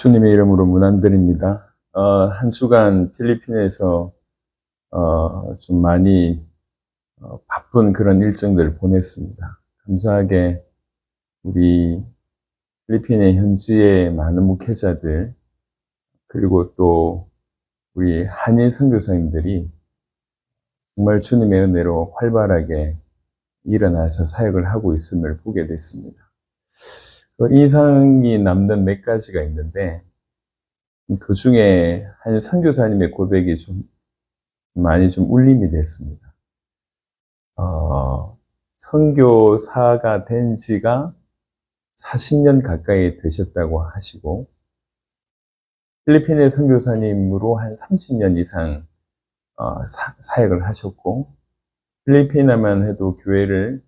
주님의 이름으로 문안드립니다. 한 주간 필리핀에서 좀 많이 바쁜 그런 일정들을 보냈습니다. 감사하게 우리 필리핀의 현지의 많은 목회자들, 그리고 또 우리 한인 선교사님들이 정말 주님의 은혜로 활발하게 일어나서 사역을 하고 있음을 보게 됐습니다. 인상이 남는 몇 가지가 있는데, 그 중에 한 선교사님의 고백이 좀 많이 좀 울림이 됐습니다. 선교사가 된 지가 40년 가까이 되셨다고 하시고, 필리핀의 선교사님으로 한 30년 이상 사역을 하셨고, 필리핀에만 해도 교회를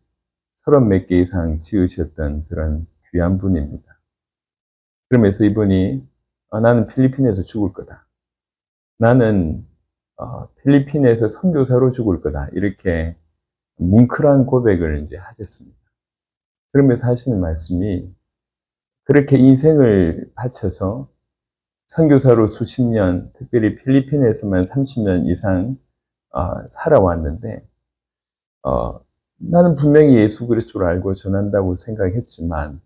30몇 개 이상 지으셨던 그런 귀한 분입니다. 그러면서 이분이 나는 필리핀에서 죽을 거다. 나는 필리핀에서 선교사로 죽을 거다. 이렇게 뭉클한 고백을 이제 하셨습니다. 그러면서 하시는 말씀이, 그렇게 인생을 바쳐서 선교사로 수십 년, 특별히 필리핀에서만 30년 이상 살아왔는데, 나는 분명히 예수 그리스도를 알고 전한다고 생각했지만,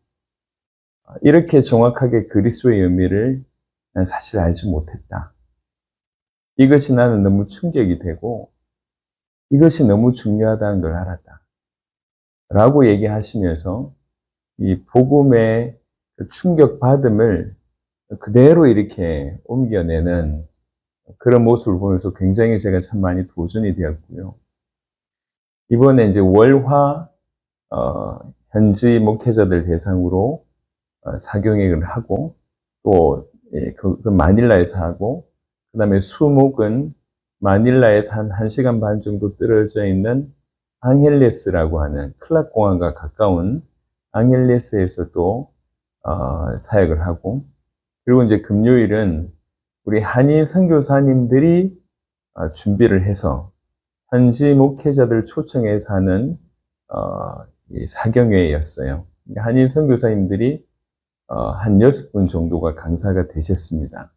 이렇게 정확하게 그리스도의 의미를 난 사실 알지 못했다. 이것이 나는 너무 충격이 되고 이것이 너무 중요하다는 걸 알았다. 라고 얘기하시면서 이 복음의 충격받음을 그대로 이렇게 옮겨내는 그런 모습을 보면서 굉장히 제가 참 많이 도전이 되었고요. 이번에 이제 월화 현지 목회자들 대상으로 사경행을 하고 또 그 마닐라에서 하고, 그 다음에 수목은 마닐라에서 한 1시간 반 정도 떨어져 있는 앙헬레스라고 하는 클락 공항과 가까운 앙헬레스에서 또 사역을 하고, 그리고 이제 금요일은 우리 한인 선교사님들이 준비를 해서 현지 목회자들 초청해서 하는 사경회였어요. 한인 선교사님들이 한 6분 정도가 강사가 되셨습니다.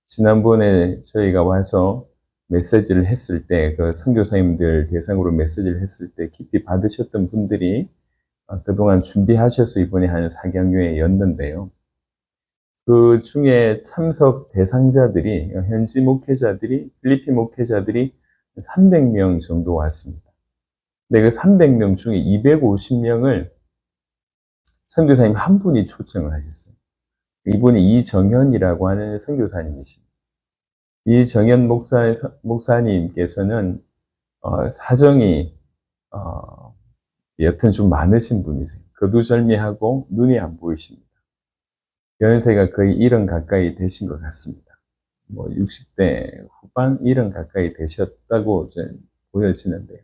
지난번에 저희가 와서 메시지를 했을 때, 그 선교사님들 대상으로 메시지를 했을 때 깊이 받으셨던 분들이 그동안 준비하셔서 이번에 한 사경회였는데요. 그 중에 참석 대상자들이, 현지 목회자들이, 필리핀 목회자들이 300명 정도 왔습니다. 근데 그 300명 중에 250명을 선교사님 한 분이 초청을 하셨어요. 이분이 이정현이라고 하는 선교사님이십니다. 이정현 목사님께서는 사정이 여튼 좀 많으신 분이세요. 거두절미하고 눈이 안 보이십니다. 연세가 거의 70 가까이 되신 것 같습니다. 60대 후반 70 가까이 되셨다고 이제 보여지는데요.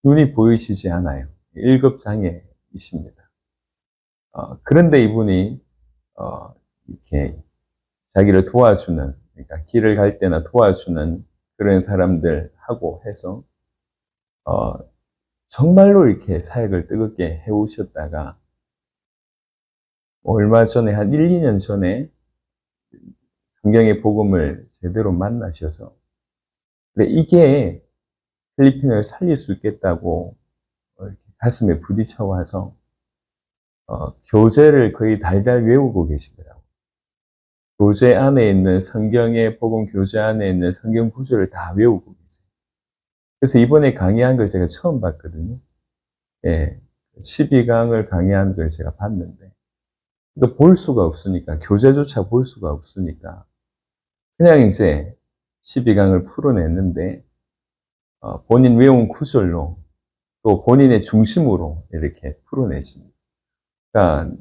눈이 보이시지 않아요. 1급 장애이십니다. 그런데 이분이 이렇게 자기를 도와주는, 그러니까 길을 갈 때나 도와주는 그런 사람들하고 해서 정말로 이렇게 사역을 뜨겁게 해오셨다가 얼마 전에, 한 1, 2년 전에 성경의 복음을 제대로 만나셔서, 그래, 이게 필리핀을 살릴 수 있겠다고 이렇게 가슴에 부딪혀 와서 교재를 거의 달달 외우고 계시더라고요. 교재 안에 있는, 성경의 복음 교재 안에 있는 성경 구절을 다 외우고 계세요. 그래서 이번에 강의한 걸 제가 처음 봤거든요. 12강을 강의한 걸 제가 봤는데, 그러니까 볼 수가 없으니까, 교재조차 볼 수가 없으니까 그냥 이제 12강을 풀어냈는데, 본인 외운 구절로 또 본인의 중심으로 이렇게 풀어내십니다. 그러니까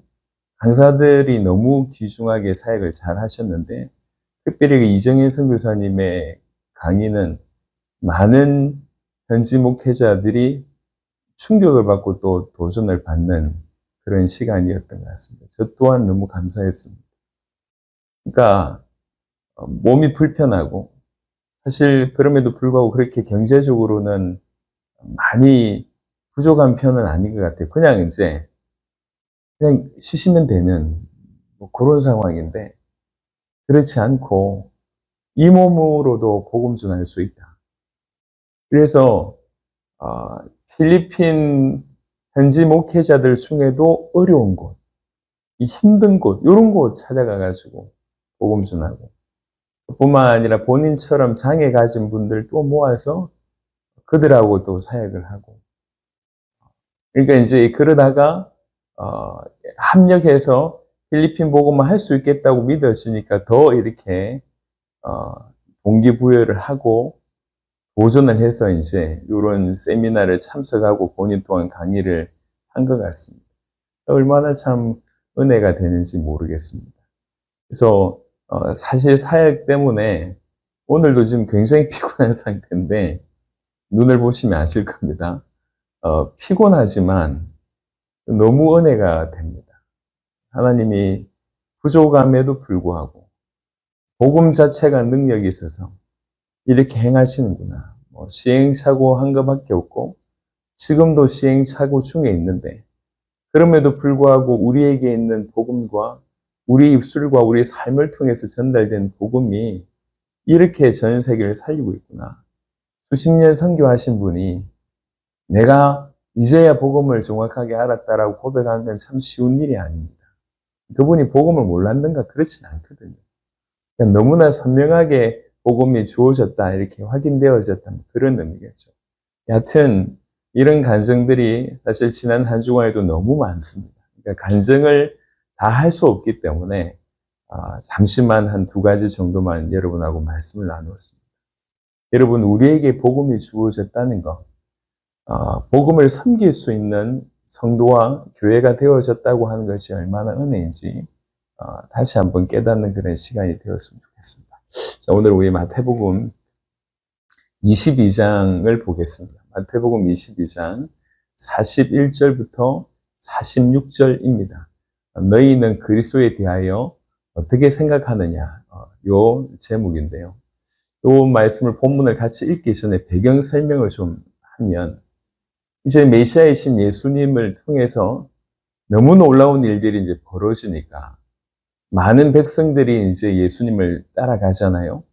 강사들이 너무 귀중하게 사역을 잘 하셨는데, 특별히 이정현 선교사님의 강의는 많은 현지 목회자들이 충격을 받고 또 도전을 받는 그런 시간이었던 것 같습니다. 저 또한 너무 감사했습니다. 그러니까 몸이 불편하고, 사실 그럼에도 불구하고 그렇게 경제적으로는 많이 부족한 편은 아닌 것 같아요. 그냥 이제 그냥 쉬시면 되는 그런 상황인데, 그렇지 않고 이 몸으로도 복음 전할 수 있다. 그래서 필리핀 현지 목회자들 중에도 어려운 곳, 이 힘든 곳, 이런 곳 찾아가가지고 복음 전하고, 뿐만 아니라 본인처럼 장애 가진 분들 또 모아서 그들하고 또 사역을 하고. 그러니까 이제 그러다가 합력해서 필리핀 복음을 할 수 있겠다고 믿어지니까 더 이렇게 동기부여를 하고 도전을 해서 이제 이런 세미나를 참석하고 본인 또한 강의를 한 것 같습니다. 얼마나 참 은혜가 되는지 모르겠습니다. 그래서 사실 사역 때문에 오늘도 지금 굉장히 피곤한 상태인데 눈을 보시면 아실 겁니다. 피곤하지만 너무 은혜가 됩니다. 하나님이 부족함에도 불구하고 복음 자체가 능력이 있어서 이렇게 행하시는구나. 시행착오 한 것밖에 없고 지금도 시행착오 중에 있는데 그럼에도 불구하고 우리에게 있는 복음과 우리 입술과 우리 삶을 통해서 전달된 복음이 이렇게 전 세계를 살리고 있구나. 수십 년 선교하신 분이 내가 이제야 복음을 정확하게 알았다라고 고백하는 건 참 쉬운 일이 아닙니다. 그분이 복음을 몰랐는가? 그렇진 않거든요. 그러니까 너무나 선명하게 복음이 주어졌다, 이렇게 확인되어졌다는 그런 의미겠죠. 여하튼 이런 간증들이 사실 지난 한 주간에도 너무 많습니다. 그러니까 간증을 다 할 수 없기 때문에 잠시만 한 두 가지 정도만 여러분하고 말씀을 나누었습니다. 여러분, 우리에게 복음이 주어졌다는 것, 복음을 섬길 수 있는 성도와 교회가 되어졌다고 하는 것이 얼마나 은혜인지 다시 한번 깨닫는 그런 시간이 되었으면 좋겠습니다. 자, 오늘 우리 마태복음 22장을 보겠습니다. 마태복음 22장 41절부터 46절입니다. 너희는 그리스도에 대하여 어떻게 생각하느냐, 요 제목인데요. 요 말씀을 본문을 같이 읽기 전에 배경 설명을 좀 하면, 이제 메시아이신 예수님을 통해서 너무 놀라운 일들이 이제 벌어지니까 많은 백성들이 이제 예수님을 따라가잖아요.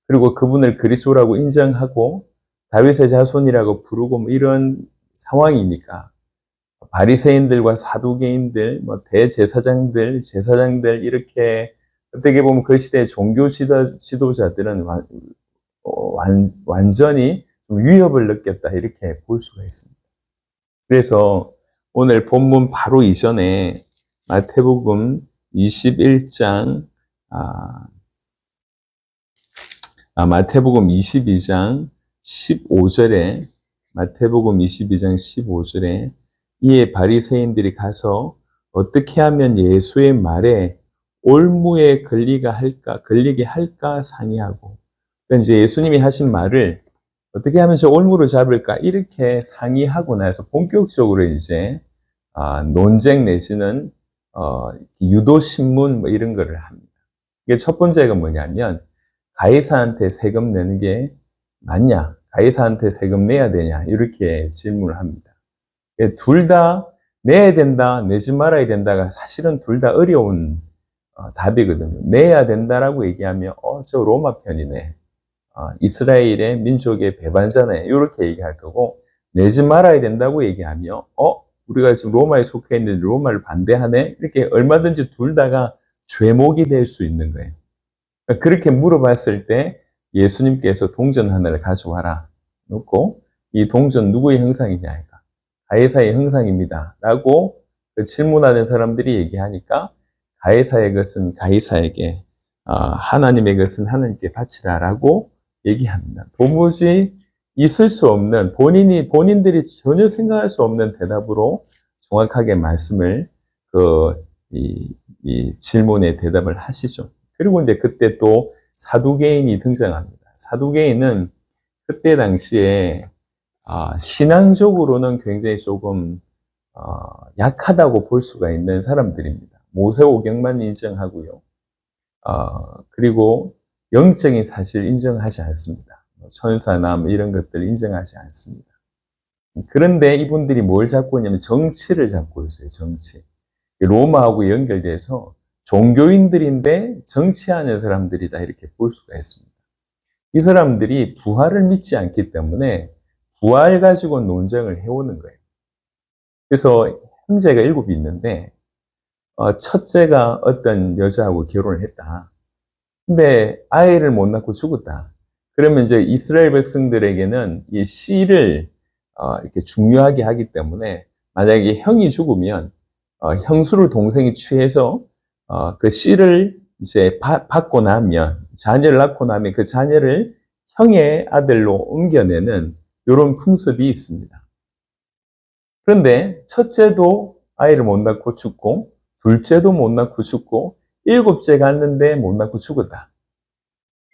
그리고 그분을 그리스도라고 인정하고 다윗의 자손이라고 부르고 뭐 이런 상황이니까 바리새인들과 사두개인들, 대제사장들, 제사장들 이렇게 어떻게 보면 그 시대의 종교 지도자들은 완전히 좀 위협을 느꼈다, 이렇게 볼 수가 있습니다. 그래서 오늘 본문 바로 이전에 마태복음 21장, 마태복음 22장 15절에, 마태복음 22장 15절에 이에 바리새인들이 가서 어떻게 하면 예수의 말에 올무에 걸리게 할까 상의하고, 그러니까 이제 예수님이 하신 말을 어떻게 하면 저 올무를 잡을까, 이렇게 상의하고 나서 본격적으로 이제 논쟁 내지는 유도신문 뭐 이런 거를 합니다. 이게 첫 번째가 뭐냐면, 가이사한테 세금 내는 게 맞냐, 가이사한테 세금 내야 되냐, 이렇게 질문을 합니다. 둘 다 내야 된다, 내지 말아야 된다가 사실은 둘 다 어려운 답이거든요. 내야 된다라고 얘기하면 저 로마 편이네, 이스라엘의 민족의 배반자네, 이렇게 얘기할 거고, 내지 말아야 된다고 얘기하면 우리가 지금 로마에 속해 있는 로마를 반대하네, 이렇게 얼마든지 둘 다가 죄목이 될 수 있는 거예요. 그러니까 그렇게 물어봤을 때 예수님께서 동전 하나를 가져와라 놓고, 이 동전 누구의 형상이냐, 가이사의 형상입니다 라고 질문하는 사람들이 얘기하니까, 가이사의 것은 가이사에게, 하나님의 것은 하나님께 바치라 라고 얘기합니다. 도무지 있을 수 없는, 본인들이 전혀 생각할 수 없는 대답으로 정확하게 말씀을, 이 질문에 대답을 하시죠. 그리고 이제 그때 또 사두개인이 등장합니다. 사두개인은 그때 당시에 신앙적으로는 굉장히 조금 약하다고 볼 수가 있는 사람들입니다. 모세오경만 인정하고요. 그리고 영적인 사실 인정하지 않습니다. 천사나 이런 것들 인정하지 않습니다. 그런데 이분들이 뭘 잡고 있냐면 정치를 잡고 있어요. 정치. 로마하고 연결돼서 종교인들인데 정치하는 사람들이다 이렇게 볼 수가 있습니다. 이 사람들이 부활을 믿지 않기 때문에 부활 가지고 논쟁을 해오는 거예요. 그래서 형제가 7이 있는데 첫째가 어떤 여자하고 결혼을 했다. 근데 아이를 못 낳고 죽었다. 그러면 이제 이스라엘 백성들에게는 이 씨를 이렇게 중요하게 하기 때문에 만약에 형이 죽으면 형수를 동생이 취해서 그 씨를 이제 받고 나면 자녀를 낳고 나면 그 자녀를 형의 아들로 옮겨내는 이런 풍습이 있습니다. 그런데 첫째도 아이를 못 낳고 죽고 둘째도 못 낳고 죽고 7째 갔는데 못 낳고 죽었다.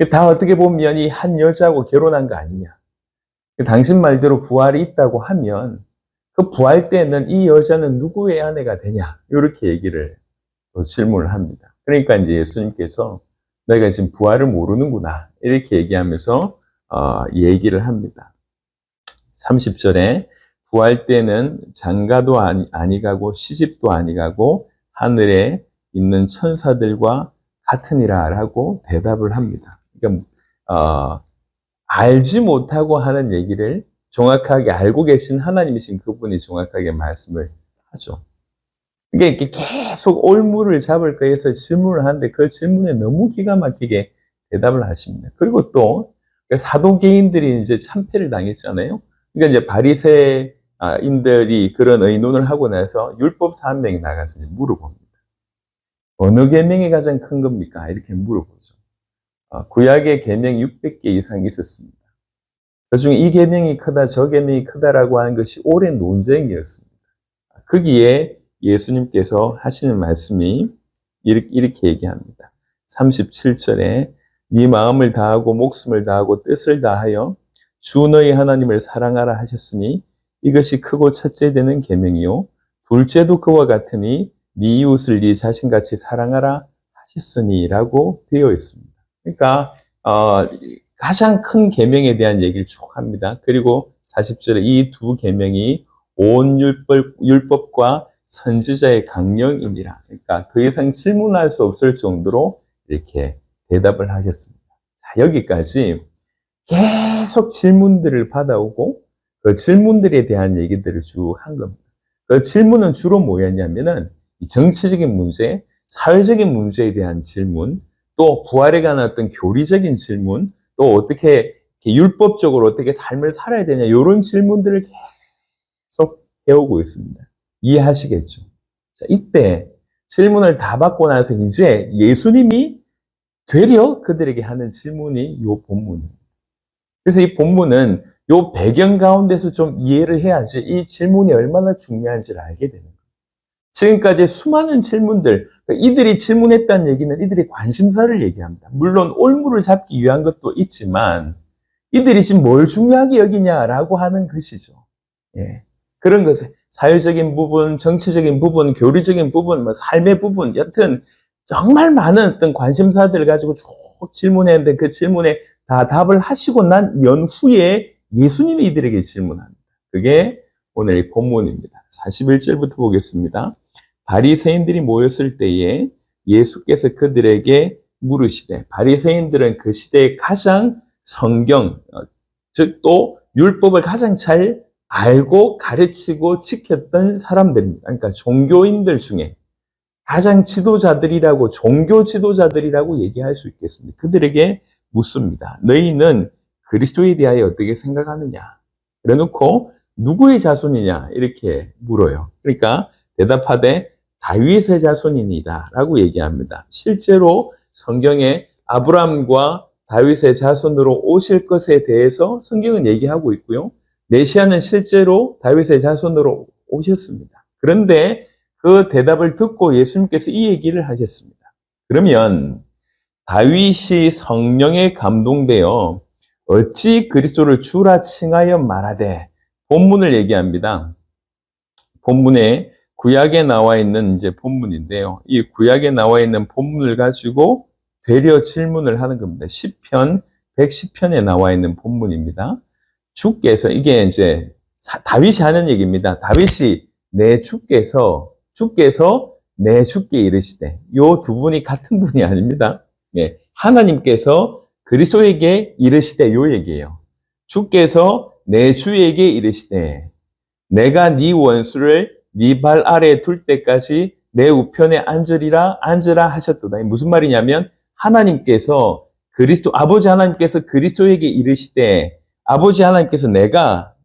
다 어떻게 보면 이 한 여자하고 결혼한 거 아니냐. 당신 말대로 부활이 있다고 하면 그 부활 때는 이 여자는 누구의 아내가 되냐? 이렇게 얘기를 질문을 합니다. 그러니까 이제 예수님께서 너희가 지금 부활을 모르는구나. 이렇게 얘기하면서 얘기를 합니다. 30절에 부활 때는 장가도 아니가고 시집도 아니가고 하늘에 있는 천사들과 같으니라 라고 대답을 합니다. 그러니까 알지 못하고 하는 얘기를 정확하게 알고 계신 하나님이신 그분이 정확하게 말씀을 하죠. 이게 계속 올무를 잡을까 해서 질문을 하는데 그 질문에 너무 기가 막히게 대답을 하십니다. 그리고 또 사도개인들이 이제 참패를 당했잖아요. 그러니까 이제 바리새인들이 그런 의논을 하고 나서 율법사 한 명이 나가서 물어봅니다. 어느 계명이 가장 큰 겁니까? 이렇게 물어보죠. 구약의 계명 600개 이상이 있었습니다. 그중에 이 계명이 크다, 저 계명이 크다라고 하는 것이 오랜 논쟁이었습니다. 거기에 예수님께서 하시는 말씀이 이렇게 얘기합니다. 37절에 네 마음을 다하고 목숨을 다하고 뜻을 다하여 주 너희 하나님을 사랑하라 하셨으니 이것이 크고 첫째 되는 계명이요 둘째도 그와 같으니 네 이웃을 네 자신같이 사랑하라 하셨으니라고 되어 있습니다. 그러니까 가장 큰 계명에 대한 얘기를 쭉 합니다. 그리고 40절에 이 두 계명이 온 율법과 선지자의 강령이니라. 그러니까 더 이상 질문할 수 없을 정도로 이렇게 대답을 하셨습니다. 자, 여기까지 계속 질문들을 받아오고 그 질문들에 대한 얘기들을 쭉 한 겁니다. 그 질문은 주로 뭐였냐면은 정치적인 문제, 사회적인 문제에 대한 질문, 또 부활에 관한 어떤 교리적인 질문, 또 어떻게 율법적으로 어떻게 삶을 살아야 되냐 이런 질문들을 계속 해오고 있습니다. 이해하시겠죠? 자, 이때 질문을 다 받고 나서 이제 예수님이 되려 그들에게 하는 질문이 이 본문입니다. 그래서 이 본문은 이 배경 가운데서 좀 이해를 해야지 이 질문이 얼마나 중요한지를 알게 되는 거예요. 지금까지 수많은 질문들, 이들이 질문했다는 얘기는 이들의 관심사를 얘기합니다. 물론 올무를 잡기 위한 것도 있지만 이들이 지금 뭘 중요하게 여기냐라고 하는 것이죠. 예. 그런 것을 사회적인 부분, 정치적인 부분, 교리적인 부분, 뭐 삶의 부분, 여튼 정말 많은 어떤 관심사들을 가지고 쭉 질문했는데 그 질문에 다 답을 하시고 난 연후에 예수님이 이들에게 질문합니다. 그게 오늘 이 본문입니다. 41절부터 보겠습니다. 바리새인들이 모였을 때에 예수께서 그들에게 물으시되, 바리새인들은 그 시대에 가장 성경, 즉 또 율법을 가장 잘 알고 가르치고 지켰던 사람들입니다. 그러니까 종교인들 중에 가장 지도자들이라고, 종교 지도자들이라고 얘기할 수 있겠습니다. 그들에게 묻습니다. 너희는 그리스도에 대하여 어떻게 생각하느냐? 그래 놓고 누구의 자손이냐? 이렇게 물어요. 그러니까 대답하되 다윗의 자손이니다 라고 얘기합니다. 실제로 성경에 아브라함과 다윗의 자손으로 오실 것에 대해서 성경은 얘기하고 있고요. 메시아는 실제로 다윗의 자손으로 오셨습니다. 그런데 그 대답을 듣고 예수님께서 이 얘기를 하셨습니다. 그러면 다윗이 성령에 감동되어 어찌 그리스도를 주라 칭하여 말하되, 본문을 얘기합니다. 본문에 구약에 나와 있는 이제 본문인데요. 이 구약에 나와 있는 본문을 가지고 되려 질문을 하는 겁니다. 시편 110편에 나와 있는 본문입니다. 주께서, 이게 이제 다윗이 하는 얘기입니다. 다윗이 주께서 내 주께 이르시되. 요 두 분이 같은 분이 아닙니다. 예, 하나님께서 그리스도에게 이르시되 요 얘기예요. 주께서 내 주에게 이르시되 내가 네 원수를 네 발 아래에 둘 때까지 내 우편에 앉으라 하셨도다. 무슨 말이냐면 하나님께서 아버지 하나님께서 그리스도에게 이르시되 아버지 하나님께서 내가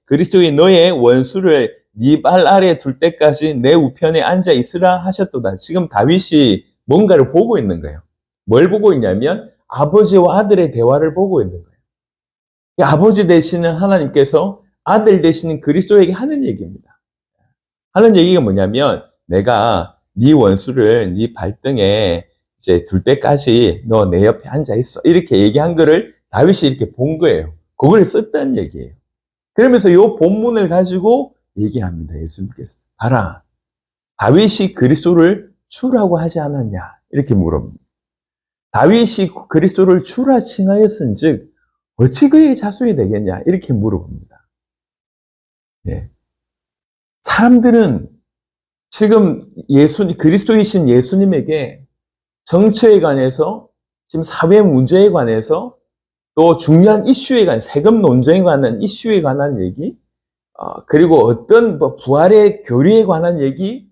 그리스도의 너의 원수를 네 발 아래에 둘 때까지 내 우편에 앉아 있으라 하셨도다. 지금 다윗이 뭔가를 보고 있는 거예요. 뭘 보고 있냐면 아버지와 아들의 대화를 보고 있는 거예요. 아버지 되시는 하나님께서 아들 되시는 그리스도에게 하는 얘기입니다. 하는 얘기가 뭐냐면 내가 네 원수를 네 발등에 이제 둘 때까지 너 내 옆에 앉아 있어. 이렇게 얘기한 거를 다윗이 이렇게 본 거예요. 그걸 썼다는 얘기예요. 그러면서 이 본문을 가지고 얘기합니다. 예수님께서. 봐라. 다윗이 그리스도를 주라고 하지 않았냐? 이렇게 물어봅니다. 다윗이 그리스도를 주라 칭하였은즉 어찌 그의 자손이 되겠냐? 이렇게 물어봅니다. 예. 사람들은 지금 그리스도이신 예수님에게 정치에 관해서, 지금 사회 문제에 관해서, 또 중요한 이슈에 관한, 세금 논쟁에 관한 이슈에 관한 얘기, 그리고 어떤 부활의 교리에 관한 얘기,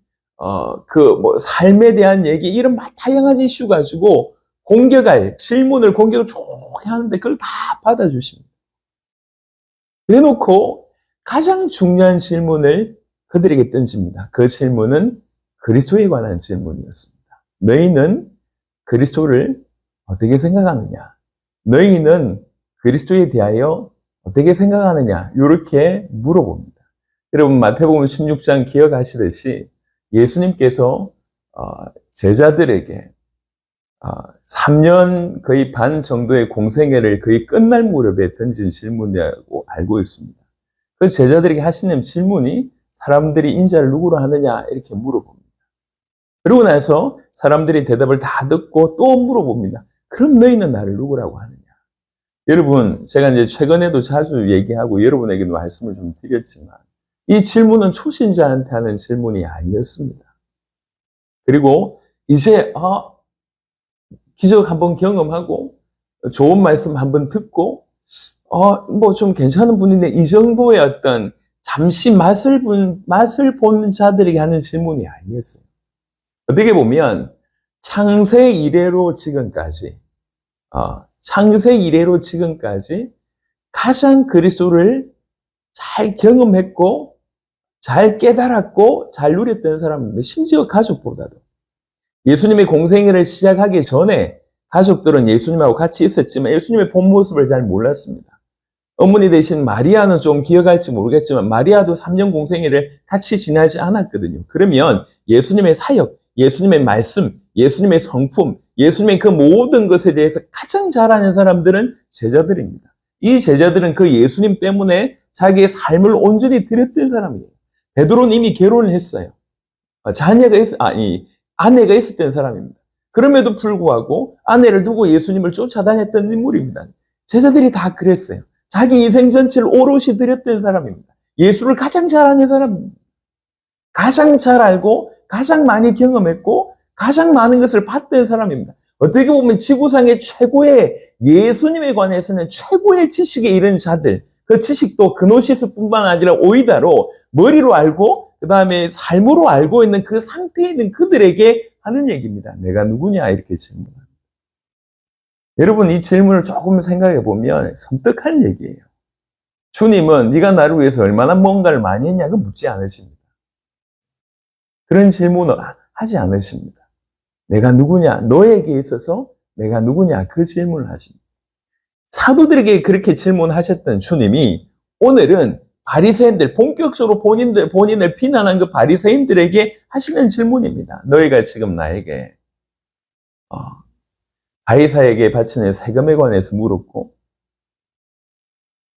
삶에 대한 얘기, 이런 다양한 이슈 가지고 공격을 좋게 하는데 그걸 다 받아주십니다. 그래놓고 가장 중요한 질문을 그들에게 던집니다. 그 질문은 그리스도에 관한 질문이었습니다. 너희는 그리스도를 어떻게 생각하느냐? 너희는 그리스도에 대하여 어떻게 생각하느냐? 이렇게 물어봅니다. 여러분 마태복음 16장 기억하시듯이 예수님께서 제자들에게 3년 거의 반 정도의 공생애를 거의 끝날 무렵에 던진 질문이라고 알고 있습니다. 그 제자들에게 하시는 질문이 사람들이 인자를 누구로 하느냐 이렇게 물어봅니다. 그러고 나서 사람들이 대답을 다 듣고 또 물어봅니다. 그럼 너희는 나를 누구라고 하느냐? 여러분, 제가 이제 최근에도 자주 얘기하고 여러분에게도 말씀을 좀 드렸지만 이 질문은 초신자한테 하는 질문이 아니었습니다. 그리고 이제 기적 한번 경험하고 좋은 말씀 한번 듣고 좀 괜찮은 분인데 이 정도의 어떤 잠시 맛을 본 자들에게 하는 질문이 아니었어요. 어떻게 보면 창세 이래로 지금까지 가장 그리스도를 잘 경험했고 잘 깨달았고 잘 누렸던 사람입니다. 심지어 가족보다도. 예수님의 공생애를 시작하기 전에 가족들은 예수님하고 같이 있었지만 예수님의 본 모습을 잘 몰랐습니다. 어머니 대신 마리아는 좀 기억할지 모르겠지만 마리아도 3년 공생애를 같이 지나지 않았거든요. 그러면 예수님의 사역, 예수님의 말씀, 예수님의 성품, 예수님의 그 모든 것에 대해서 가장 잘 아는 사람들은 제자들입니다. 이 제자들은 그 예수님 때문에 자기의 삶을 온전히 드렸던 사람이에요. 베드로는 이미 결혼을 했어요. 아내가 있었던 사람입니다. 그럼에도 불구하고 아내를 두고 예수님을 쫓아다녔던 인물입니다. 제자들이 다 그랬어요. 자기 인생 전체를 오롯이 드렸던 사람입니다. 예수를 가장 잘 아는 사람입니다. 가장 잘 알고 가장 많이 경험했고 가장 많은 것을 봤던 사람입니다. 어떻게 보면 지구상의 최고의 예수님에 관해서는 최고의 지식에 이른 자들, 그 지식도 그노시스뿐만 아니라 오이다로 머리로 알고 그 다음에 삶으로 알고 있는 그 상태에 있는 그들에게 하는 얘기입니다. 내가 누구냐 이렇게 질문합니다. 여러분 이 질문을 조금 생각해 보면 섬뜩한 얘기예요. 주님은 네가 나를 위해서 얼마나 뭔가를 많이 했냐고 묻지 않으십니다. 그런 질문을 하지 않으십니다. 내가 누구냐, 너에게 있어서 내가 누구냐 그 질문을 하십니다. 사도들에게 그렇게 질문하셨던 주님이 오늘은 바리새인들, 본격적으로 본인을 비난한 그 바리새인들에게 하시는 질문입니다. 너희가 지금 나에게 바리사에게 바치는 세금에 관해서 물었고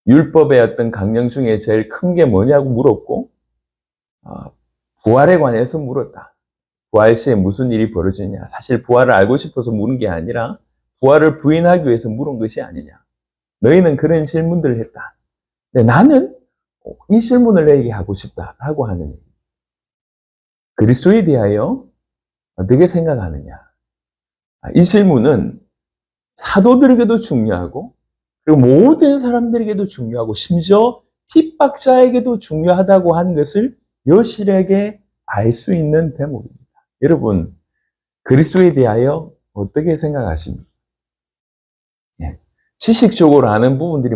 율법의 어떤 강령 중에 제일 큰 게 뭐냐고 물었고 부활에 관해서 물었다. 부활 시에 무슨 일이 벌어지냐. 사실 부활을 알고 싶어서 물은 게 아니라 부활을 부인하기 위해서 물은 것이 아니냐. 너희는 그런 질문들을 했다. 근데 나는 이 질문을 너에게 하고 싶다라고 하는 그리스도에 대하여 어떻게 생각하느냐? 이 질문은 사도들에게도 중요하고, 그리고 모든 사람들에게도 중요하고, 심지어 핍박자에게도 중요하다고 하는 것을 여실하게 알 수 있는 대목입니다. 여러분, 그리스도에 대하여 어떻게 생각하십니까? 예. 지식적으로 아는 부분들이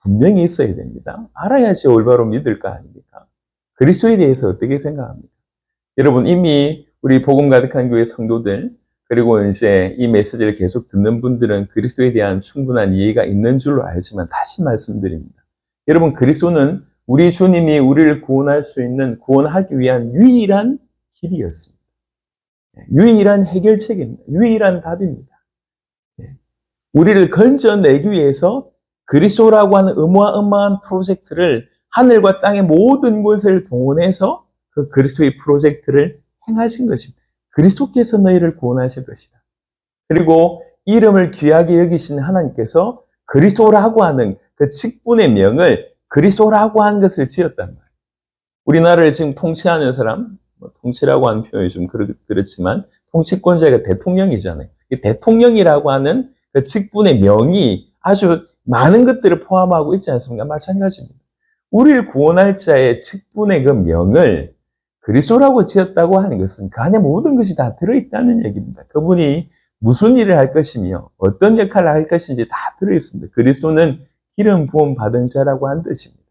분명히 있어야 됩니다. 알아야지 올바로 믿을 거 아닙니까? 그리스도에 대해서 어떻게 생각합니까? 여러분, 이미 우리 복음 가득한 교회 성도들, 그리고 이제 이 메시지를 계속 듣는 분들은 그리스도에 대한 충분한 이해가 있는 줄로 알지만 다시 말씀드립니다. 여러분, 그리스도는 우리 주님이 우리를 구원할 수 있는, 구원하기 위한 유일한 길이었습니다. 유일한 해결책입니다. 유일한 답입니다. 우리를 건져내기 위해서 그리스도라고 하는 어마어마한 프로젝트를 하늘과 땅의 모든 곳을 동원해서 그 그리스도의 프로젝트를 행하신 것입니다. 그리스도께서 너희를 구원하실 것이다. 그리고 이름을 귀하게 여기신 하나님께서 그리스도라고 하는 그 직분의 명을 그리스도라고 하는 것을 지었단 말이에요. 우리나라를 지금 통치하는 사람, 통치라고 하는 표현이 좀 그렇지만 통치권자가 대통령이잖아요. 이 대통령이라고 하는 그 직분의 명이 아주 많은 것들을 포함하고 있지 않습니까? 마찬가지입니다. 우리를 구원할 자의 직분의 그 명을 그리스도라고 지었다고 하는 것은 그 안에 모든 것이 다 들어있다는 얘기입니다. 그분이 무슨 일을 할 것이며 어떤 역할을 할 것인지 다 들어있습니다. 그리스도는 기름 부음 받은 자라고 하는 뜻입니다.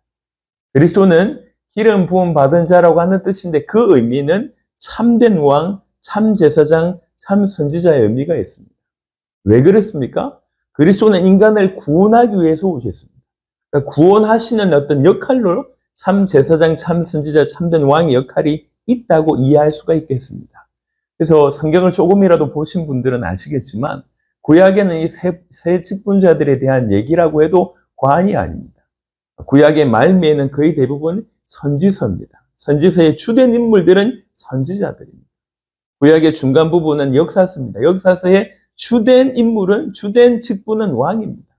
그리스도는 기름 부음 받은 자라고 하는 뜻인데 그 의미는 참된 왕, 참 제사장, 참 선지자의 의미가 있습니다. 왜 그렇습니까? 그리스도는 인간을 구원하기 위해서 오셨습니다. 그러니까 구원하시는 어떤 역할로 참 제사장, 참 선지자, 참된 왕의 역할이 있다고 이해할 수가 있겠습니다. 그래서 성경을 조금이라도 보신 분들은 아시겠지만 구약에는 이 세 직분자들에 대한 얘기라고 해도 과언이 아닙니다. 구약의 말미에는 거의 대부분 선지서입니다. 선지서의 주된 인물들은 선지자들입니다. 구약의 중간 부분은 역사서입니다. 역사서의 주된 인물은, 주된 직분은 왕입니다.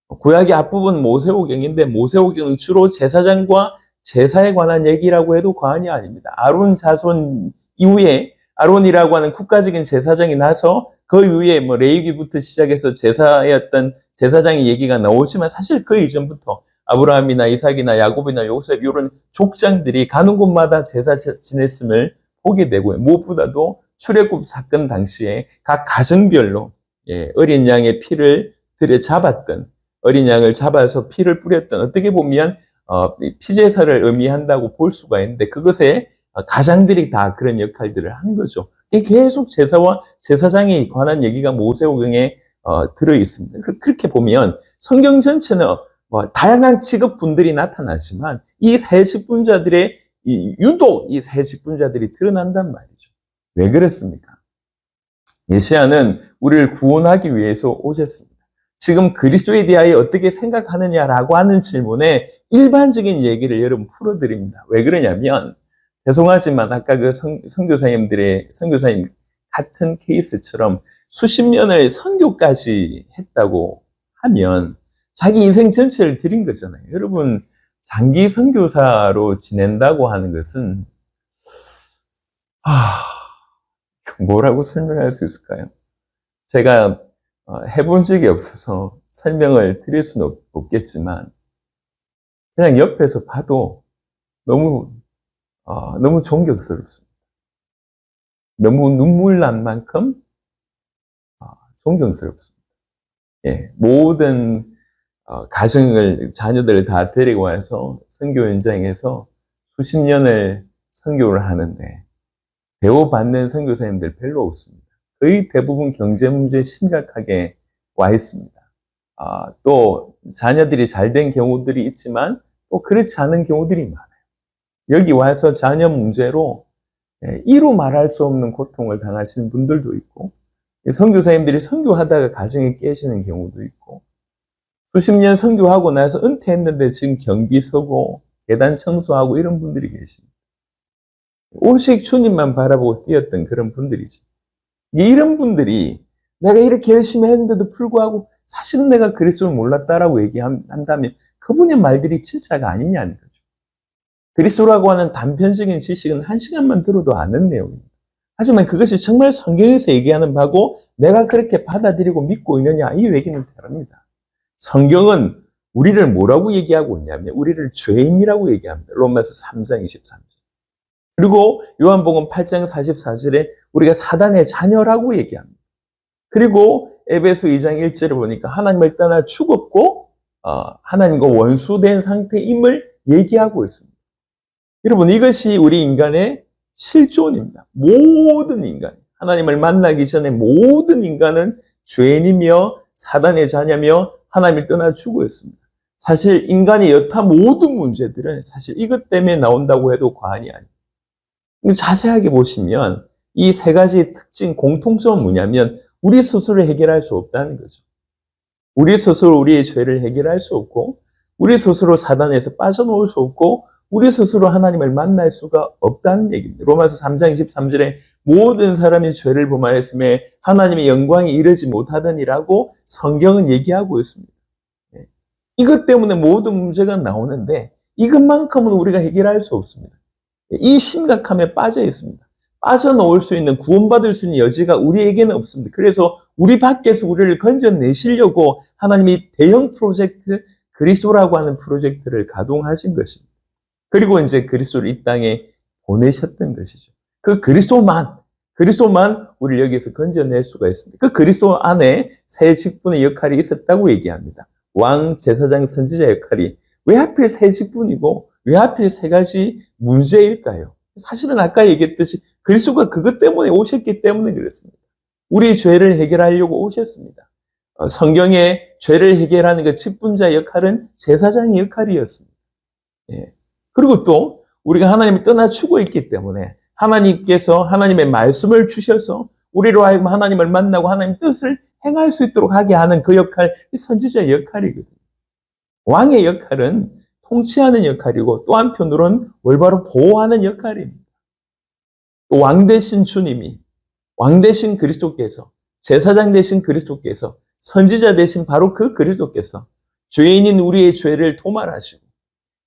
구약의 앞부분 모세오경인데 모세오경은 주로 제사장과 제사에 관한 얘기라고 해도 과언이 아닙니다. 아론 자손 이후에 아론이라고 하는 국가적인 제사장이 나서 그 이후에 레위기부터 시작해서 제사의 어떤 제사장의 얘기가 나오지만 사실 그 이전부터 아브라함이나 이삭이나 야곱이나 요셉 이런 족장들이 가는 곳마다 제사 지냈음을 보게 되고요. 무엇보다도 출애굽 사건 당시에 각 가정별로 어린 양의 피를 들여 잡았던, 어린 양을 잡아서 피를 뿌렸던, 어떻게 보면 피제사를 의미한다고 볼 수가 있는데 그것에 가장들이 다 그런 역할들을 한 거죠. 계속 제사와 제사장에 관한 얘기가 모세오경에 들어 있습니다. 그렇게 보면 성경 전체는 다양한 직업분들이 나타나지만 이 세 직분자들의 유독 이 세 직분자들이 드러난단 말이죠. 왜 그렇습니까? 메시아는 우리를 구원하기 위해서 오셨습니다. 지금 그리스도에 대하여 어떻게 생각하느냐라고 하는 질문에 일반적인 얘기를 여러분 풀어드립니다. 왜 그러냐면 죄송하지만 아까 그 선교사님 같은 케이스처럼 수십 년을 선교까지 했다고 하면 자기 인생 전체를 드린 거잖아요. 여러분 장기 선교사로 지낸다고 하는 것은 뭐라고 설명할 수 있을까요? 제가 해본 적이 없어서 설명을 드릴 수는 없겠지만 그냥 옆에서 봐도 너무 존경스럽습니다. 너무 눈물 난 만큼 존경스럽습니다. 모든 가정을, 자녀들을 다 데리고 와서 선교 현장에서 수십 년을 선교를 하는데 대우받는 선교사님들 별로 없습니다. 거의 대부분 경제 문제에 심각하게 와 있습니다. 또 자녀들이 잘된 경우들이 있지만 또 그렇지 않은 경우들이 많아요. 여기 와서 자녀 문제로 이루 말할 수 없는 고통을 당하시는 분들도 있고 선교사님들이 선교하다가 가정이 깨지는 경우도 있고 수십 년 선교하고 나서 은퇴했는데 지금 경비 서고 계단 청소하고 이런 분들이 계십니다. 오직 주님만 바라보고 뛰었던 그런 분들이죠. 이런 분들이 내가 이렇게 열심히 했는데도 불구하고 사실은 내가 그리스도를 몰랐다라고 얘기한다면 그분의 말들이 진짜가 아니냐는 거죠. 그리스도라고 하는 단편적인 지식은 한 시간만 들어도 아는 내용입니다. 하지만 그것이 정말 성경에서 얘기하는 바고 내가 그렇게 받아들이고 믿고 있느냐, 이 얘기는 다릅니다. 성경은 우리를 뭐라고 얘기하고 있냐면 우리를 죄인이라고 얘기합니다. 로마서 3장 23절. 그리고 요한복음 8장 44절에 우리가 사단의 자녀라고 얘기합니다. 그리고 에베소 2장 1절을 보니까 하나님을 떠나 죽었고 하나님과 원수된 상태임을 얘기하고 있습니다. 여러분, 이것이 우리 인간의 실존입니다. 모든 인간, 하나님을 만나기 전에 모든 인간은 죄인이며 사단의 자녀며 하나님을 떠나 죽어 있습니다. 사실 인간의 여타 모든 문제들은 사실 이것 때문에 나온다고 해도 과언이 아닙니다. 자세하게 보시면 이 세 가지 특징, 공통점은 뭐냐면 우리 스스로 해결할 수 없다는 거죠. 우리 스스로 우리의 죄를 해결할 수 없고, 우리 스스로 사단에서 빠져나올 수 없고, 우리 스스로 하나님을 만날 수가 없다는 얘기입니다. 로마서 3장 23절에 모든 사람이 죄를 범하였음에 하나님의 영광에 이르지 못하더니라고 성경은 얘기하고 있습니다. 이것 때문에 모든 문제가 나오는데 이것만큼은 우리가 해결할 수 없습니다. 이 심각함에 빠져 있습니다. 빠져나올 수 있는, 구원받을 수 있는 여지가 우리에게는 없습니다. 그래서 우리 밖에서 우리를 건져내시려고 하나님이 대형 프로젝트, 그리스도라고 하는 프로젝트를 가동하신 것입니다. 그리고 이제 그리스도를 이 땅에 보내셨던 것이죠. 그 그리스도만 우리를 여기서 건져낼 수가 있습니다. 그 그리스도 안에 세 직분의 역할이 있었다고 얘기합니다. 왕, 제사장, 선지자 역할이 왜 하필 세 직분이고 왜 하필 세 가지 문제일까요? 사실은 아까 얘기했듯이 그리스도가 그것 때문에 오셨기 때문에 그렇습니다. 우리 죄를 해결하려고 오셨습니다. 성경에 죄를 해결하는 그 직분자 역할은 제사장의 역할이었습니다. 그리고 또 우리가 하나님을 떠나 죽어 있기 때문에 하나님께서 하나님의 말씀을 주셔서 우리로 하여금 하나님을 만나고 하나님의 뜻을 행할 수 있도록 하게 하는 그 역할, 선지자의 역할이거든요. 왕의 역할은 통치하는 역할이고 또 한편으로는 올바로 보호하는 역할입니다. 또 왕 대신 주님이, 왕 대신 그리스도께서, 제사장 대신 그리스도께서, 선지자 대신 바로 그 그리스도께서 죄인인 우리의 죄를 도말하시고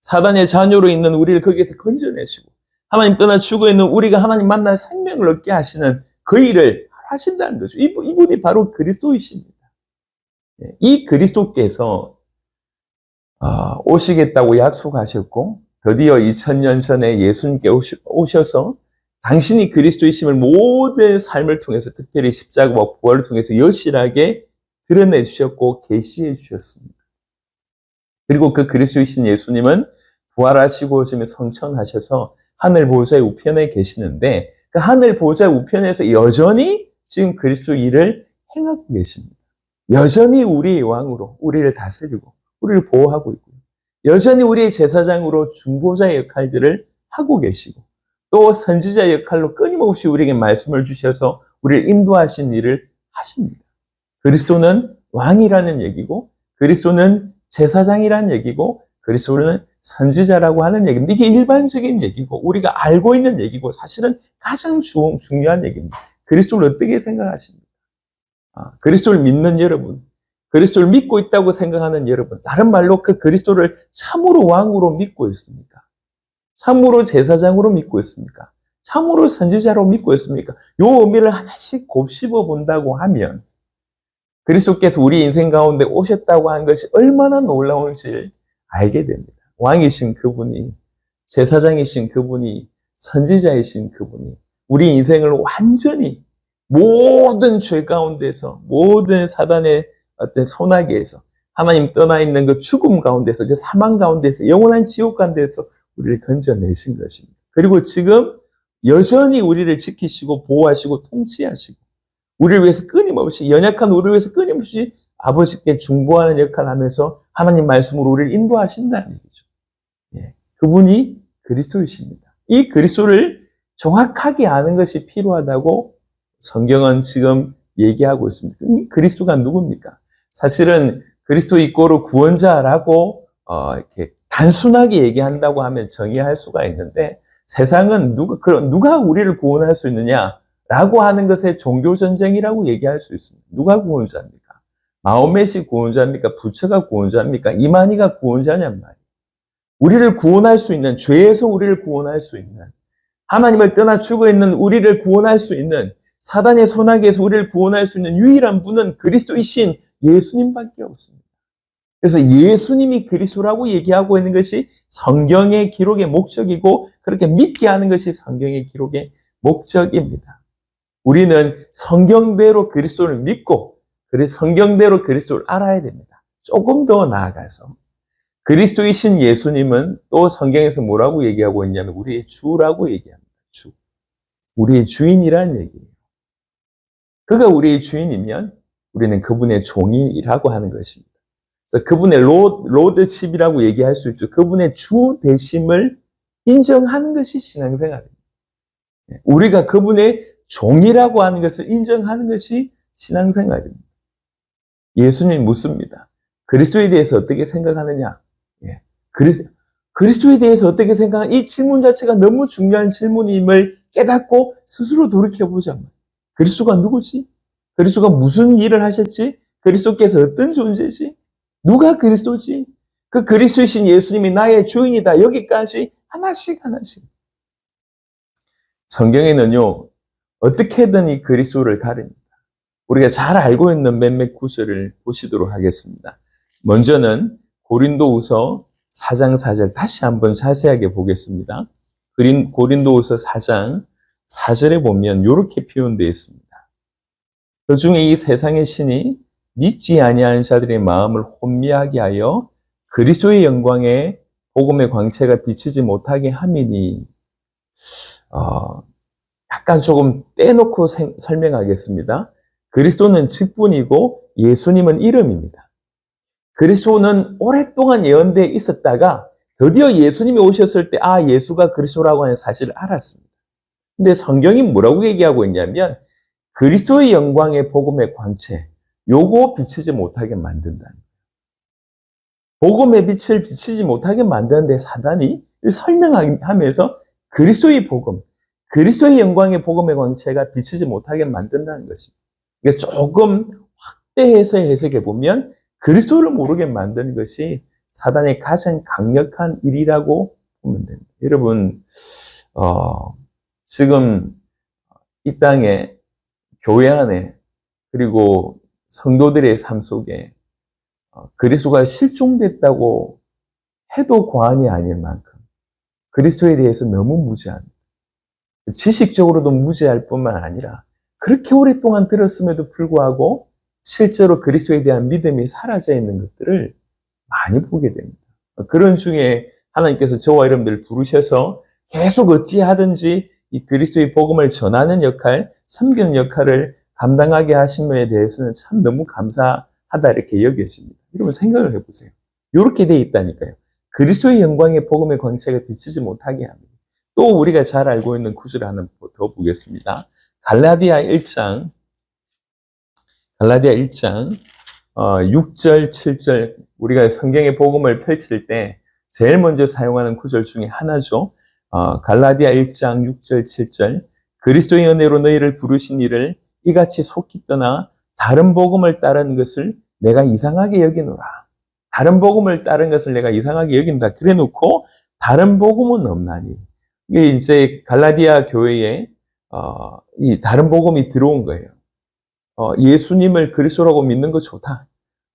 사단의 자녀로 있는 우리를 거기에서 건져내시고 하나님 떠나 죽어 있는 우리가 하나님 만나 생명을 얻게 하시는 그 일을 하신다는 거죠. 이분이 바로 그리스도이십니다. 이 그리스도께서 오시겠다고 약속하셨고 드디어 2000년 전에 예수님께 오셔서 당신이 그리스도이심을 모든 삶을 통해서 특별히 십자가와 부활을 통해서 여실하게 드러내 주셨고 계시해 주셨습니다. 그리고 그 그리스도이신 예수님은 부활하시고 지금 성천하셔서 하늘 보좌의 우편에 계시는데 그 하늘 보좌의 우편에서 여전히 지금 그리스도 일을 행하고 계십니다. 여전히 우리의 왕으로 우리를 다스리고 우리를 보호하고 있고요. 여전히 우리의 제사장으로 중보자의 역할들을 하고 계시고 또 선지자 역할로 끊임없이 우리에게 말씀을 주셔서 우리를 인도하신 일을 하십니다. 그리스도는 왕이라는 얘기고 그리스도는 제사장이라는 얘기고 그리스도는 선지자라고 하는 얘기입니다. 이게 일반적인 얘기고 우리가 알고 있는 얘기고 사실은 가장 중요한 얘기입니다. 그리스도를 어떻게 생각하십니까? 그리스도를 믿는 여러분, 그리스도를 믿고 있다고 생각하는 여러분, 다른 말로 그 그리스도를 참으로 왕으로 믿고 있습니까? 참으로 제사장으로 믿고 있습니까? 참으로 선지자로 믿고 있습니까? 이 의미를 하나씩 곱씹어 본다고 하면 그리스도께서 우리 인생 가운데 오셨다고 하는 것이 얼마나 놀라운지 알게 됩니다. 왕이신 그분이, 제사장이신 그분이, 선지자이신 그분이 우리 인생을 완전히 모든 죄 가운데서, 모든 사단의 어떤 소나기에서, 하나님 떠나 있는 그 죽음 가운데서, 그 사망 가운데서, 영원한 지옥 가운데서 우리를 건져내신 것입니다. 그리고 지금 여전히 우리를 지키시고 보호하시고 통치하시고 우리를 위해서 끊임없이, 연약한 우리를 위해서 끊임없이 아버지께 중보하는 역할을 하면서 하나님 말씀으로 우리를 인도하신다는 얘기죠. 그분이 그리스도이십니다. 이 그리스도를 정확하게 아는 것이 필요하다고 성경은 지금 얘기하고 있습니다. 이 그리스도가 누굽니까? 사실은 그리스도 이꼬르 구원자라고 이렇게 단순하게 얘기한다고 하면 정의할 수가 있는데 세상은 누가 우리를 구원할 수 있느냐라고 하는 것에 종교 전쟁이라고 얘기할 수 있습니다. 누가 구원자입니까? 마호멧이 구원자입니까? 부처가 구원자입니까? 이만희가 구원자냔 말이에요. 우리를 구원할 수 있는, 죄에서 우리를 구원할 수 있는 하나님을 떠나 죽어 있는 우리를 구원할 수 있는, 사단의 손아귀에서 우리를 구원할 수 있는 유일한 분은 그리스도이신 예수님밖에 없습니다. 그래서 예수님이 그리스도라고 얘기하고 있는 것이 성경의 기록의 목적이고, 그렇게 믿게 하는 것이 성경의 기록의 목적입니다. 우리는 성경대로 그리스도를 믿고, 그래서 성경대로 그리스도를 알아야 됩니다. 조금 더 나아가서 그리스도이신 예수님은 또 성경에서 뭐라고 얘기하고 있냐면 우리의 주라고 얘기합니다. 주. 우리의 주인이라는 얘기예요. 그가 우리의 주인이면 우리는 그분의 종이라고 하는 것입니다. 그래서 그분의 로드십이라고 얘기할 수 있죠. 그분의 주 되심을 인정하는 것이 신앙생활입니다. 우리가 그분의 종이라고 하는 것을 인정하는 것이 신앙생활입니다. 예수님 묻습니다. 그리스도에 대해서 어떻게 생각하느냐? 그리스도에 대해서 어떻게 생각하느냐? 이 질문 자체가 너무 중요한 질문임을 깨닫고 스스로 돌이켜보자면, 그리스도가 누구지? 그리스도가 무슨 일을 하셨지? 그리스도께서 어떤 존재지? 누가 그리스도지? 그 그리스도이신 예수님이 나의 주인이다. 여기까지 하나씩. 성경에는요, 어떻게든 이 그리스도를 가립니다. 우리가 잘 알고 있는 몇몇 구절을 보시도록 하겠습니다. 먼저는 고린도후서 4장 4절 다시 한번 자세하게 보겠습니다. 고린도후서 4장 4절에 보면 이렇게 표현되어 있습니다. 그 중에 이 세상의 신이 믿지 아니하는 자들의 마음을 혼미하게 하여 그리스도의 영광에 복음의 광채가 비치지 못하게 함이니, 약간 조금 떼놓고 설명하겠습니다. 그리스도는 직분이고 예수님은 이름입니다. 그리스도는 오랫동안 예언되어 있었다가 드디어 예수님이 오셨을 때 예수가 그리스도라고 하는 사실을 알았습니다. 근데 성경이 뭐라고 얘기하고 있냐면 그리스도의 영광의 복음의 광채, 요거 비치지 못하게 만든다는 거예요. 복음의 빛을 비치지 못하게 만드는데 사단이 설명하면서 그리스도의 복음, 그리스도의 영광의 복음의 광채가 비치지 못하게 만든다는 것입니다. 이게 조금 확대해서 해석해 보면 그리스도를 모르게 만드는 것이 사단의 가장 강력한 일이라고 보면 됩니다. 여러분, 지금 이 땅에 교회 안에 그리고 성도들의 삶 속에 그리스도가 실종됐다고 해도 과언이 아닐 만큼 그리스도에 대해서 너무 무지합니다. 지식적으로도 무지할 뿐만 아니라 그렇게 오랫동안 들었음에도 불구하고 실제로 그리스도에 대한 믿음이 사라져 있는 것들을 많이 보게 됩니다. 그런 중에 하나님께서 저와 여러분들을 부르셔서 계속 어찌하든지 이 그리스도의 복음을 전하는 역할, 섬기는 역할을 감당하게 하심에 대해서는 참 너무 감사하다 이렇게 여겨집니다. 여러분 생각을 해보세요. 이렇게 돼 있다니까요. 그리스도의 영광의 복음의 광채가 비치지 못하게 합니다. 또 우리가 잘 알고 있는 구절을 하나 더 보겠습니다. 갈라디아 1장 6절, 7절 우리가 성경의 복음을 펼칠 때 제일 먼저 사용하는 구절 중에 하나죠. 갈라디아 1장 6절, 7절 그리스도의 은혜로 너희를 부르신 이를 이같이 속히 떠나 다른 복음을 따르는 것을 내가 이상하게 여기노라. 다른 복음을 따르는 것을 내가 이상하게 여긴다. 그래 놓고 다른 복음은 없나니. 이게 이제 갈라디아 교회에 이 다른 복음이 들어온 거예요. 예수님을 그리스도라고 믿는 거 좋다.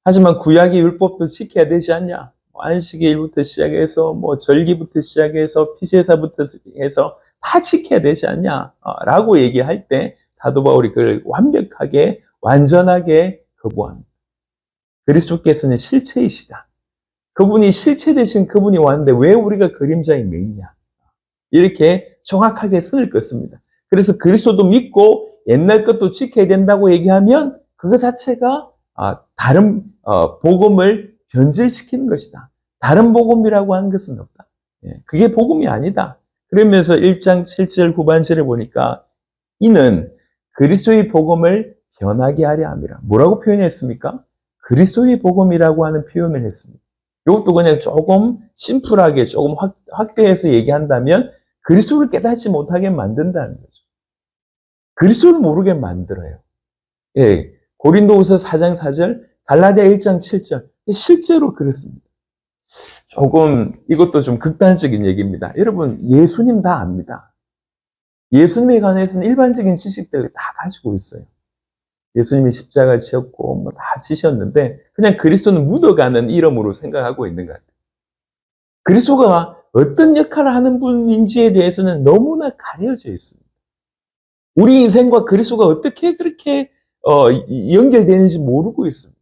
하지만 구약의 율법도 지켜야 되지 않냐? 안식의 일부터 시작해서 절기부터 시작해서 피제사부터 해서 다 지켜야 되지 않냐? 라고 얘기할 때 사도 바울이 그걸 완벽하게 완전하게 거부합니다. 그리스도께서는 실체이시다. 그분이 실체 되신 그분이 왔는데 왜 우리가 그림자의 메이냐? 이렇게 정확하게 선을 긋습니다. 그래서 그리스도도 믿고 옛날 것도 지켜야 된다고 얘기하면 그거 자체가 다른 복음을 변질시키는 것이다. 다른 복음이라고 하는 것은 없다. 그게 복음이 아니다. 그러면서 1장 7절 후반절에 보니까 이는 그리스도의 복음을 변하게 하려 함이라. 뭐라고 표현했습니까? 그리스도의 복음이라고 하는 표현을 했습니다. 이것도 그냥 조금 심플하게 조금 확대해서 얘기한다면 그리스도를 깨닫지 못하게 만든다는 거죠. 그리스도를 모르게 만들어요. 고린도후서 4장 4절, 갈라디아 1장 7절. 실제로 그렇습니다. 조금 이것도 좀 극단적인 얘기입니다. 여러분 예수님 다 압니다. 예수님에 관해서는 일반적인 지식들을 다 가지고 있어요. 예수님이 십자가를 지셨고 뭐 다 지셨는데 그냥 그리스도는 묻어가는 이름으로 생각하고 있는 것 같아요. 그리스도가 어떤 역할을 하는 분인지에 대해서는 너무나 가려져 있습니다. 우리 인생과 그리스도가 어떻게 그렇게 연결되는지 모르고 있습니다.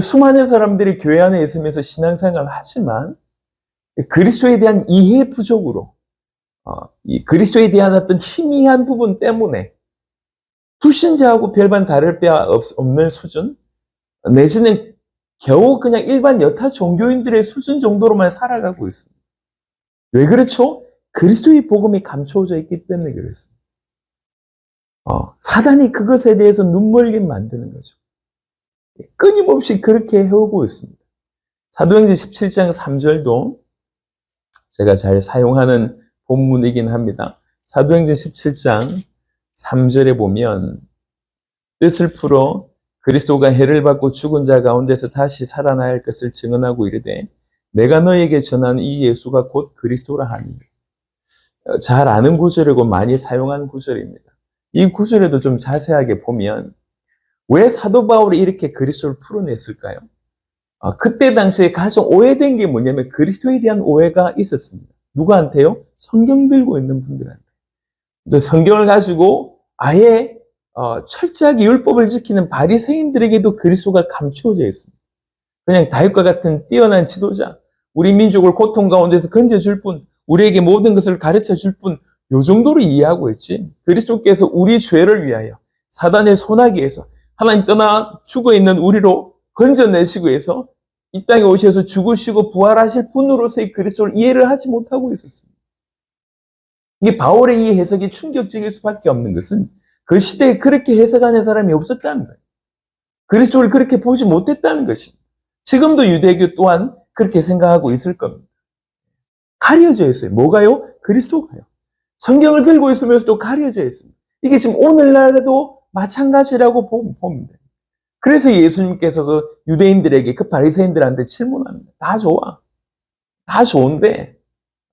수많은 사람들이 교회 안에 있으면서 신앙생활을 하지만 그리스도에 대한 이해 부족으로 이 그리스도에 대한 어떤 희미한 부분 때문에 불신자하고 별반 다를 바 없는 수준 내지는 겨우 그냥 일반 여타 종교인들의 수준 정도로만 살아가고 있습니다. 왜 그렇죠? 그리스도의 복음이 감춰져 있기 때문에 그렇습니다. 사단이 그것에 대해서 눈멀게 만드는 거죠. 끊임없이 그렇게 해오고 있습니다. 사도행전 17장 3절도 제가 잘 사용하는 본문이긴 합니다. 사도행전 17장 3절에 보면 뜻을 풀어 그리스도가 해를 받고 죽은 자 가운데서 다시 살아나야 할 것을 증언하고 이르되 내가 너에게 전한 이 예수가 곧 그리스도라 하니. 잘 아는 구절이고 많이 사용하는 구절입니다. 이 구절에도 좀 자세하게 보면 왜 사도 바울이 이렇게 그리스도를 풀어냈을까요? 그때 당시에 가장 오해된 게 뭐냐면 그리스도에 대한 오해가 있었습니다. 누구한테요? 성경 들고 있는 분들한테. 또 성경을 가지고 아예 철저하게 율법을 지키는 바리새인들에게도 그리스도가 감추어져 있습니다. 그냥 다윗과 같은 뛰어난 지도자, 우리 민족을 고통 가운데서 건져줄 분, 우리에게 모든 것을 가르쳐줄 분, 요 정도로 이해하고 있지. 그리스도께서 우리 죄를 위하여 사단의 소나기에서 하나님 떠나 죽어있는 우리로 건져내시기 위해서 이 땅에 오셔서 죽으시고 부활하실 분으로서의 그리스도를 이해를 하지 못하고 있었습니다. 이게 바울의 이 해석이 충격적일 수밖에 없는 것은 그 시대에 그렇게 해석하는 사람이 없었다는 거예요. 그리스도를 그렇게 보지 못했다는 것입니다. 지금도 유대교 또한 그렇게 생각하고 있을 겁니다. 가려져 있어요. 뭐가요? 그리스도가요. 성경을 들고 있으면서도 가려져 있습니다. 이게 지금 오늘날에도 마찬가지라고 보면 돼요. 그래서 예수님께서 그 유대인들에게 그 바리새인들한테 질문합니다. 다 좋아. 다 좋은데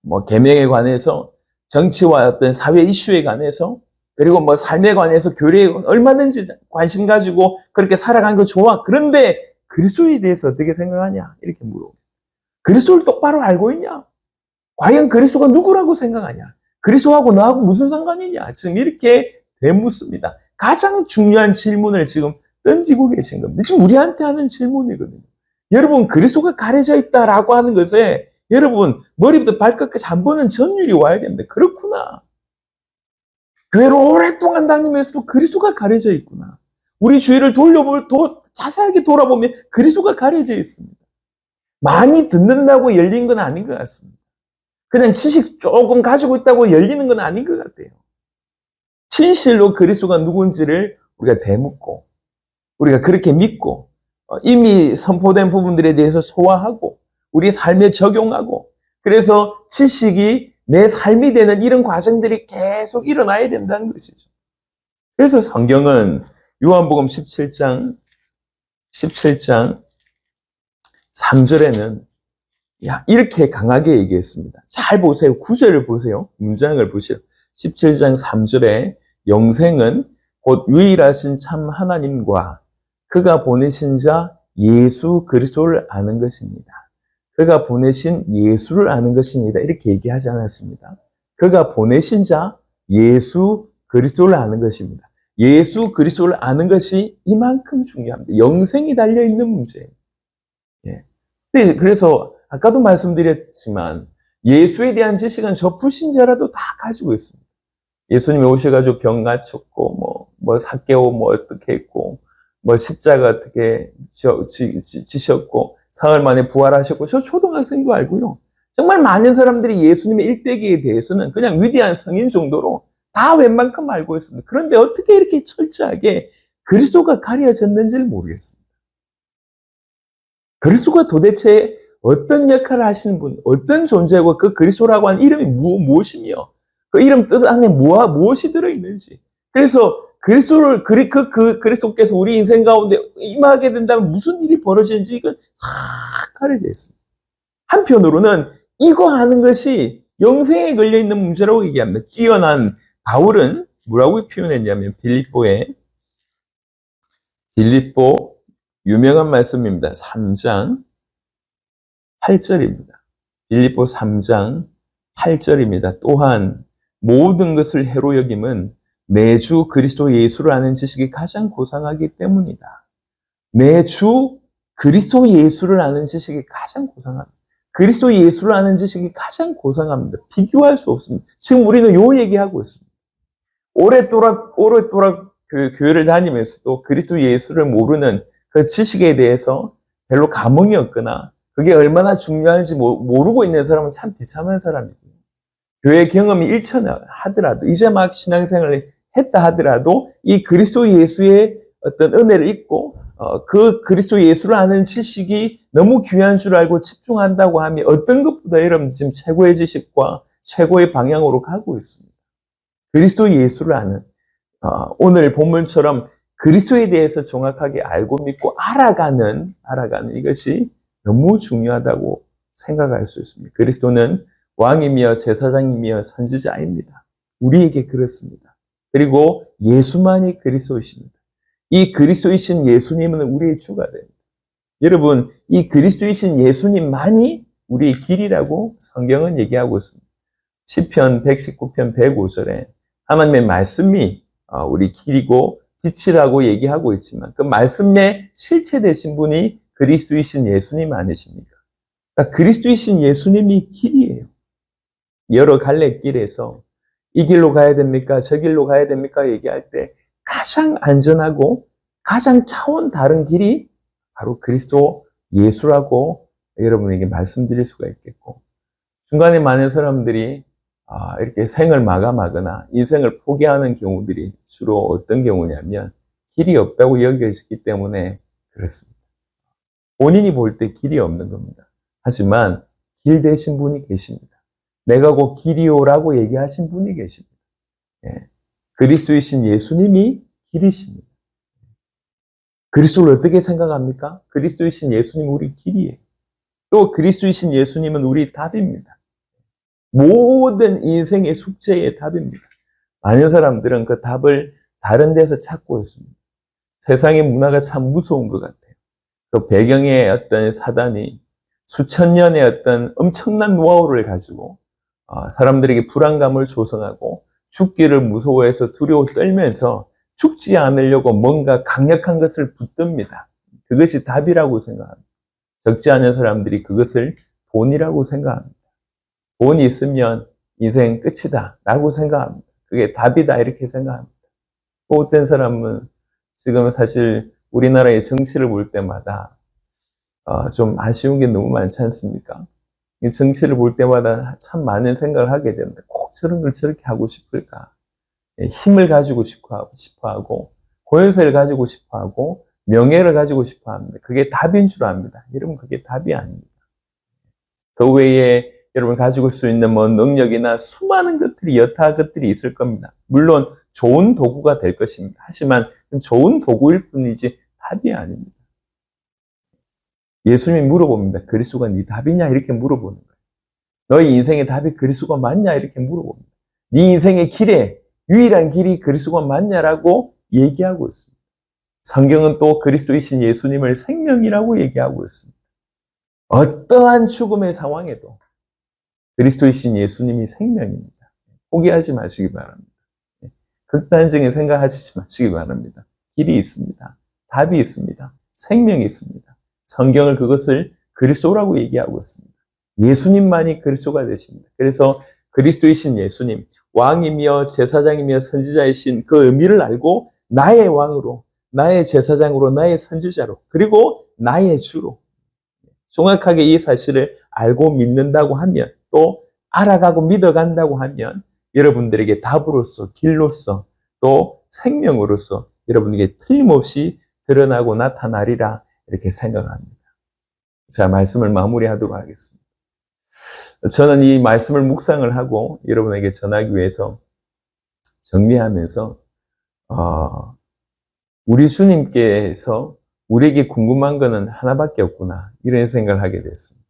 뭐 계명에 관해서 정치와 어떤 사회 이슈에 관해서 그리고 뭐 삶에 관해서 교리에 얼마든지 관심 가지고 그렇게 살아가는 거 좋아. 그런데 그리스도에 대해서 어떻게 생각하냐? 이렇게 물어봅니다. 그리스도를 똑바로 알고 있냐? 과연 그리스도가 누구라고 생각하냐? 그리스도하고 너하고 무슨 상관이냐? 지금 이렇게 되묻습니다. 가장 중요한 질문을 지금 던지고 계신 겁니다. 지금 우리한테 하는 질문이거든요. 여러분, 그리스도가 가려져 있다라고 하는 것에 여러분, 머리부터 발끝까지 한 번은 전율이 와야 됩니다. 그렇구나. 교회를 오랫동안 다니면서도 그리스도가 가려져 있구나. 우리 주위를 자세하게 돌아보면 그리스도가 가려져 있습니다. 많이 듣는다고 열린 건 아닌 것 같습니다. 그냥 지식 조금 가지고 있다고 열리는 건 아닌 것 같아요. 진실로 그리스도가 누군지를 우리가 되묻고 우리가 그렇게 믿고 이미 선포된 부분들에 대해서 소화하고 우리 삶에 적용하고 그래서 지식이 내 삶이 되는 이런 과정들이 계속 일어나야 된다는 것이죠. 그래서 성경은 요한복음 17장 3절에는 이렇게 강하게 얘기했습니다. 잘 보세요. 구절을 보세요. 문장을 보세요. 17장 3절에 영생은 곧 유일하신 참 하나님과 그가 보내신 자 예수 그리스도를 아는 것입니다. 그가 보내신 예수를 아는 것입니다. 이렇게 얘기하지 않았습니다. 그가 보내신 자 예수 그리스도를 아는 것입니다. 예수 그리스도를 아는 것이 이만큼 중요합니다. 영생이 달려있는 문제예요. 그래서 아까도 말씀드렸지만 예수에 대한 지식은 저 불신자라도 다 가지고 있습니다. 예수님이 오셔가지고 병 고쳤고 뭐 삭개오 어떻게 했고 뭐 십자가 어떻게 지셨고 사흘 만에 부활하셨고 저 초등학생도 알고요. 정말 많은 사람들이 예수님의 일대기에 대해서는 그냥 위대한 성인 정도로 다 웬만큼 알고 있습니다. 그런데 어떻게 이렇게 철저하게 그리스도가 가려졌는지를 모르겠습니다. 그리스도가 도대체 어떤 역할을 하시는 분, 어떤 존재고 그 그리스도라고 하는 이름이 무엇이며 그 이름 뜻 안에 무엇이 들어있는지. 그래서 그리스도께서 우리 인생 가운데 임하게 된다면 무슨 일이 벌어지는지 이건 싹 가려져 있습니다. 한편으로는 이거 하는 것이 영생에 걸려있는 문제라고 얘기합니다. 뛰어난 바울은 뭐라고 표현했냐면 빌립보 유명한 말씀입니다. 3장 8절입니다. 빌립보 3장 8절입니다. 또한 모든 것을 해로 여김은 내 주 그리스도 예수를 아는 지식이 가장 고상하기 때문이다. 내 주 그리스도 예수를 아는 지식이 가장 고상합니다. 그리스도 예수를 아는 지식이 가장 고상합니다. 비교할 수 없습니다. 지금 우리는 요 얘기하고 있습니다. 오랫도록 그 교회를 다니면서도 그리스도 예수를 모르는 그 지식에 대해서 별로 감흥이 없거나 그게 얼마나 중요한지 모르고 있는 사람은 참 비참한 사람이고요. 교회 경험이 일천하더라도 이제 막 신앙생활을 했다 하더라도 이 그리스도 예수의 어떤 은혜를 잊고 그 그리스도 예수를 아는 지식이 너무 귀한 줄 알고 집중한다고 하면 어떤 것보다 여러분 지금 최고의 지식과 최고의 방향으로 가고 있습니다. 그리스도 예수를 아는 오늘 본문처럼 그리스도에 대해서 정확하게 알고 믿고 알아가는 이것이 너무 중요하다고 생각할 수 있습니다. 그리스도는 왕이며 제사장이며 선지자입니다. 우리에게 그렇습니다. 그리고 예수만이 그리스도이십니다. 이 그리스도이신 예수님은 우리의 주가 됩니다. 여러분, 이 그리스도이신 예수님만이 우리의 길이라고 성경은 얘기하고 있습니다. 시편 119편 105절에 하나님의 말씀이 우리 길이고 빛이라고 얘기하고 있지만 그 말씀에 실체되신 분이 그리스도이신 예수님 아니십니까? 그러니까 그리스도이신 예수님이 길이에요. 여러 갈래 길에서 이 길로 가야 됩니까? 저 길로 가야 됩니까? 얘기할 때 가장 안전하고 가장 차원 다른 길이 바로 그리스도 예수라고 여러분에게 말씀드릴 수가 있겠고, 중간에 많은 사람들이 이렇게 생을 마감하거나 인생을 포기하는 경우들이 주로 어떤 경우냐면 길이 없다고 여겨지기 때문에 그렇습니다. 본인이 볼 때 길이 없는 겁니다. 하지만 길 되신 분이 계십니다. 내가 곧 길이요라고 얘기하신 분이 계십니다. 예. 그리스도이신 예수님이 길이십니다. 그리스도를 어떻게 생각합니까? 그리스도이신 예수님은 우리 길이에요. 또 그리스도이신 예수님은 우리 답입니다. 모든 인생의 숙제의 답입니다. 많은 사람들은 그 답을 다른 데서 찾고 있습니다. 세상의 문화가 참 무서운 것 같아요. 그 배경에 어떤 사단이 수천 년의 어떤 엄청난 노하우를 가지고 사람들에게 불안감을 조성하고 죽기를 무서워해서 두려워 떨면서 죽지 않으려고 뭔가 강력한 것을 붙듭니다. 그것이 답이라고 생각합니다. 적지 않은 사람들이 그것을 돈이라고 생각합니다. 돈이 있으면 인생 끝이다 라고 생각합니다. 그게 답이다 이렇게 생각합니다. 또 어떤 사람은 지금 사실 우리나라의 정치를 볼 때마다 좀 아쉬운 게 너무 많지 않습니까? 정치를 볼 때마다 참 많은 생각을 하게 됩니다. 꼭 저런 걸 저렇게 하고 싶을까? 힘을 가지고 싶어 하고, 권세를 가지고 싶어 하고, 명예를 가지고 싶어 합니다. 그게 답인 줄 압니다. 여러분, 그게 답이 아닙니다. 그 외에 여러분 가지고 수 있는 뭐 능력이나 수많은 것들이, 여타 것들이 있을 겁니다. 물론 좋은 도구가 될 것입니다. 하지만 좋은 도구일 뿐이지 답이 아닙니다. 예수님이 물어봅니다. 그리스도가 네 답이냐? 이렇게 물어보는 거예요. 너희 인생의 답이 그리스도가 맞냐? 이렇게 물어봅니다. 네 인생의 길에 유일한 길이 그리스도가 맞냐라고 얘기하고 있습니다. 성경은 또 그리스도이신 예수님을 생명이라고 얘기하고 있습니다. 어떠한 죽음의 상황에도 그리스도이신 예수님이 생명입니다. 포기하지 마시기 바랍니다. 극단적인 생각하시지 마시기 바랍니다. 길이 있습니다. 답이 있습니다. 생명이 있습니다. 성경을 그것을 그리스도라고 얘기하고 있습니다. 예수님만이 그리스도가 되십니다. 그래서 그리스도이신 예수님, 왕이며 제사장이며 선지자이신 그 의미를 알고 나의 왕으로, 나의 제사장으로, 나의 선지자로, 그리고 나의 주로 정확하게 이 사실을 알고 믿는다고 하면, 또 알아가고 믿어간다고 하면 여러분들에게 답으로서, 길로서, 또 생명으로서 여러분에게 틀림없이 드러나고 나타나리라 이렇게 생각합니다. 자, 말씀을 마무리하도록 하겠습니다. 저는 이 말씀을 묵상을 하고 여러분에게 전하기 위해서 정리하면서 우리 주님께서 우리에게 궁금한 거는 하나밖에 없구나 이런 생각을 하게 됐습니다.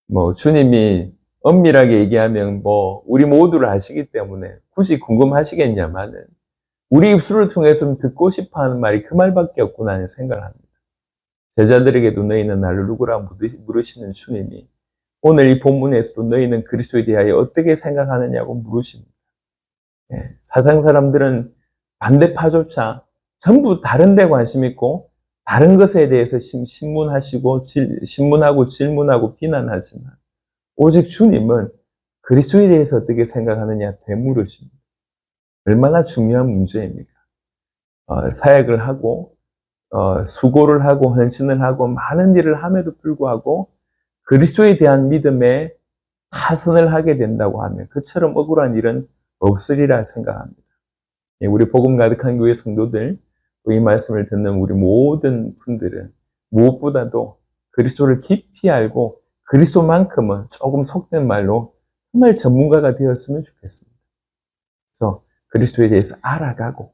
뭐 주님이 엄밀하게 얘기하면 우리 모두를 아시기 때문에 굳이 궁금하시겠냐마는 우리 입술을 통해서 듣고 싶어 하는 말이 그 말밖에 없구나 하는 생각을 합니다. 제자들에게도 너희는 나를 누구라 물으시는 주님이 오늘 이 본문에서도 너희는 그리스도에 대하여 어떻게 생각하느냐고 물으십니다. 사상 사람들은 반대파조차 전부 다른 데 관심 있고 다른 것에 대해서 신문하고 질문하고 비난하지만 오직 주님은 그리스도에 대해서 어떻게 생각하느냐 되물으십니다. 얼마나 중요한 문제입니까? 사역을 하고 수고를 하고 헌신을 하고 많은 일을 함에도 불구하고 그리스도에 대한 믿음에 파선을 하게 된다고 하면 그처럼 억울한 일은 없으리라 생각합니다. 우리 복음 가득한 교회 성도들, 이 말씀을 듣는 우리 모든 분들은 무엇보다도 그리스도를 깊이 알고 그리스도만큼은 조금 속된 말로 정말 전문가가 되었으면 좋겠습니다. 그래서 그리스도에 대해서 알아가고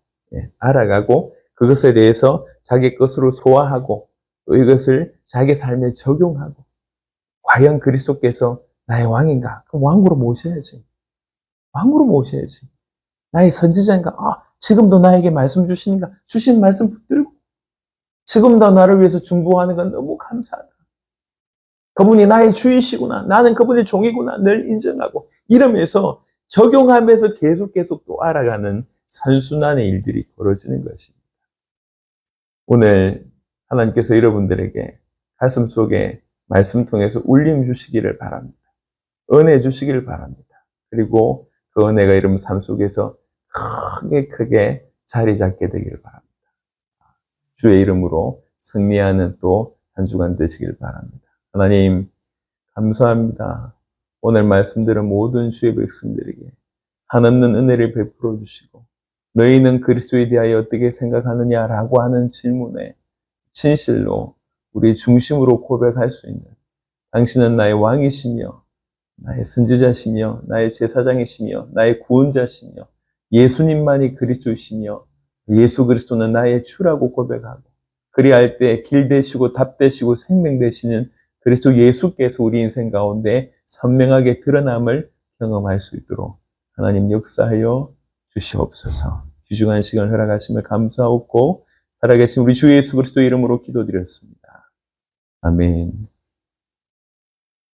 그것에 대해서 자기 것으로 소화하고 또 이것을 자기 삶에 적용하고 과연 그리스도께서 나의 왕인가? 그럼 왕으로 모셔야지. 나의 선지자인가? 지금도 나에게 말씀 주시는가? 주신 말씀 붙들고 지금도 나를 위해서 중보하는 건 너무 감사하다. 그분이 나의 주이시구나. 나는 그분의 종이구나. 늘 인정하고 이러면서 적용하면서 계속 또 알아가는 선순환의 일들이 벌어지는 것입니다. 오늘 하나님께서 여러분들에게 가슴 속에 말씀 통해서 울림 주시기를 바랍니다. 은혜 주시기를 바랍니다. 그리고 그 은혜가 여러분 삶 속에서 크게 자리 잡게 되기를 바랍니다. 주의 이름으로 승리하는 또 한 주간 되시길 바랍니다. 하나님 감사합니다. 오늘 말씀들은 모든 주의 백성들에게 한없는 은혜를 베풀어 주시고 너희는 그리스도에 대하여 어떻게 생각하느냐라고 하는 질문에 진실로 우리 중심으로 고백할 수 있는 당신은 나의 왕이시며 나의 선지자시며 나의 제사장이시며 나의 구원자시며 예수님만이 그리스도이시며 예수 그리스도는 나의 주라고 고백하고 그리할 때 길 되시고 답 되시고 생명 되시는 그리스도 예수께서 우리 인생 가운데 선명하게 드러남을 경험할 수 있도록 하나님 역사하여 주시옵소서. 귀중한 시간을 허락하심을 감사하고 살아계신 우리 주 예수 그리스도 이름으로 기도드렸습니다. 아멘.